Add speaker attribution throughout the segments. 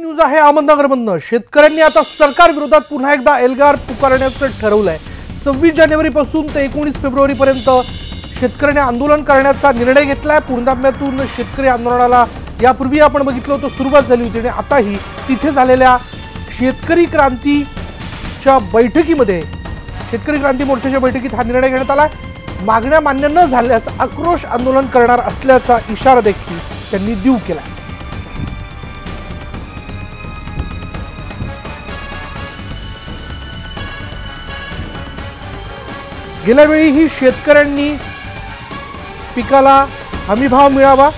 Speaker 1: News आहे अहमदनगरमधनं। शेतकऱ्यांनी आता सरकार विरोधात पुन्हा एकदा एल्गार पुकारण्याचं ठरवलंय। 26 जानेवारीपासून ते 19 फेब्रुवारीपर्यंत शेतकऱ्यांनी आंदोलन करण्याचा निर्णय घेतलाय। पुणतांब्यातून शेतकरी आंदोलनाला यापूर्वी आपण बघितलं होतं सुरुवात झाली होती आणि आताही तिथे झालेल्या शेतकरी क्रांतीच्या बैठकीमध्ये शेतकरी क्रांती मोर्चाच्या बैठकीत हा निर्णय घेण्यात आलाय। मागण्या मान्य न झाल्यास आक्रोश आंदोलन करणार असल्याचा इशारा देखील त्यांनी देऊ केला। गेल्या वेळीही शेतकऱ्यांनी पिकाला हमीभाव मिळावा,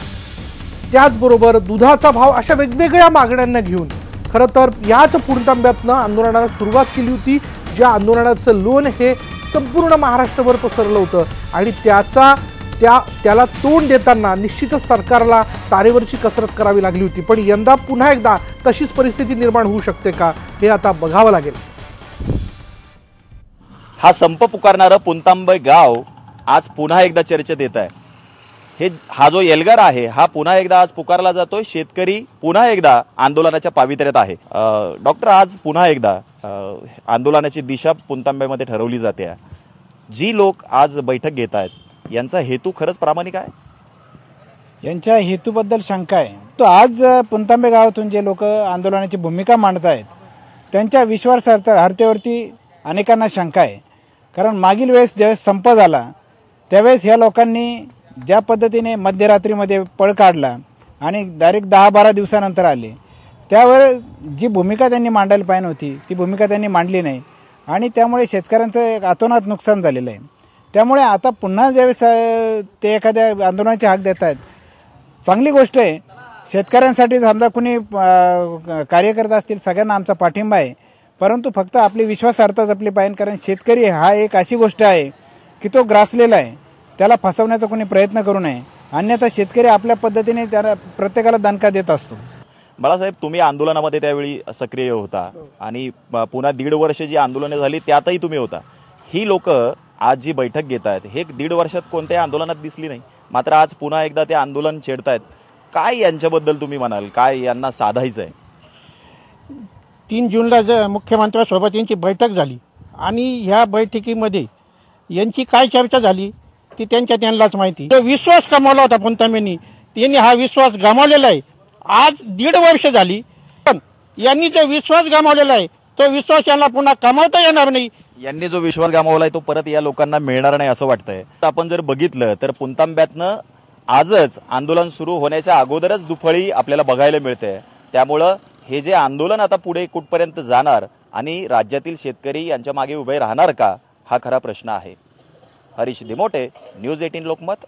Speaker 1: त्याचबरोबर दुधाचा भाव अशा वेगवेगळ्या मागण्यांना घेऊन खरं तर याच पुणतांब्यातनं आंदोलनाला सुरुवात केली होती। ज्या आंदोलनाचं लोण हे संपूर्ण महाराष्ट्रभर पसरलं होतं आणि त्याला तोंड देताना निश्चितच सरकारला तारेवरची कसरत करावी लागली होती। पण यंदा पुन्हा एकदा तशीच परिस्थिती निर्माण होऊ शकते का हे आता बघावं लागेल।
Speaker 2: हा संप पुकारणारं पुणतांबे गाव आज पुन्हा एकदा चर्चेत येत आहे। हा जो एल्गार आहे हा पुन्हा एकदा आज पुकारला जातोय। शेतकरी पुन्हा एकदा आंदोलनाच्या पावित्र्यात आहे। डॉक्टर, आज पुन्हा एकदा आंदोलनाची दिशा पुणतांब्यामध्ये ठरवली जाते। जी लोक आज बैठक घेत आहेत यांचा हेतू खरंच प्रामाणिक आहे?
Speaker 3: यांच्या हेतूबद्दल शंका आहे। तो आज पुणतांबे गावातून जे लोक आंदोलनाची भूमिका मांडत आहेत त्यांच्या विश्वासार्हतेवरती अनेकांना शंका आहे। कारण मागील वेळेस ज्यावेळेस संप झाला त्यावेळेस ह्या लोकांनी ज्या पद्धतीने मध्यरात्रीमध्ये पळ काढला आणि डायरेक्ट 10-12 दिवसानंतर आले, त्यावेळेस जी भूमिका त्यांनी मांडायला पाहिजे होती ती भूमिका त्यांनी मांडली नाही आणि त्यामुळे शेतकऱ्यांचं एक अतोनात नुकसान झालेलं आहे। त्यामुळे आता पुन्हा ज्यावेळेस ते एखाद्या आंदोलनाची हाक देत आहेत, चांगली गोष्ट आहे। शेतकऱ्यांसाठी समजा कुणी कार्य करत असतील सगळ्यांना आमचा पाठिंबा आहे, परंतु फक्त आपली विश्वासार्हता जपली पाहिजे। कारण शेतकरी हा एक अशी गोष्ट आहे की तो ग्रासलेला आहे, त्याला फसवण्याचा कोणी प्रयत्न करू नये, अन्यथा शेतकरी आपल्या पद्धतीने त्याला प्रत्येकाला दणका देत असतो।
Speaker 2: बाळासाहेब, तुम्ही आंदोलनामध्ये त्यावेळी सक्रिय होता आणि पुन्हा 1.5 वर्ष जी आंदोलने झाली त्यातही तुम्ही होता। ही लोक आज जी बैठक घेत आहेत हे 1.5 वर्षात कोणत्याही आंदोलनात दिसली नाही, मात्र आज पुन्हा एकदा ते आंदोलन छेडतायत। काय यांच्याबद्दल तुम्ही म्हणाल, काय यांना साधायचं आहे?
Speaker 4: 3 जूनला मुख्यमंत्र्यांसोबत यांची बैठक झाली आणि ह्या बैठकीमध्ये यांची काय चर्चा झाली ती त्यांनाच माहिती। जो विश्वास गमावला होता पुणतांब्यांनी, त्यांनी हा विश्वास गमावलेला आहे। आज 1.5 वर्ष झाली, पण यांनी जो विश्वास गमावलेला आहे तो विश्वास यांना पुन्हा कमावता येणार नाही।
Speaker 2: यांनी जो विश्वास गमावलाय तो परत या लोकांना मिळणार नाही असं वाटतंय। आपण जर बघितलं तर पुणतांब्यातनं आजच आंदोलन सुरू होण्याच्या अगोदरच दुफळी आपल्याला बघायला मिळते। त्यामुळं हे जे आंदोलन आता पुढे कुठपर्यंत जाणार आणि राज्यातील शेतकरी यांच्या मागे उभे राहणार का, हा खरा प्रश्न आहे। हरीश दिमोटे, न्यूज 18 लोकमत।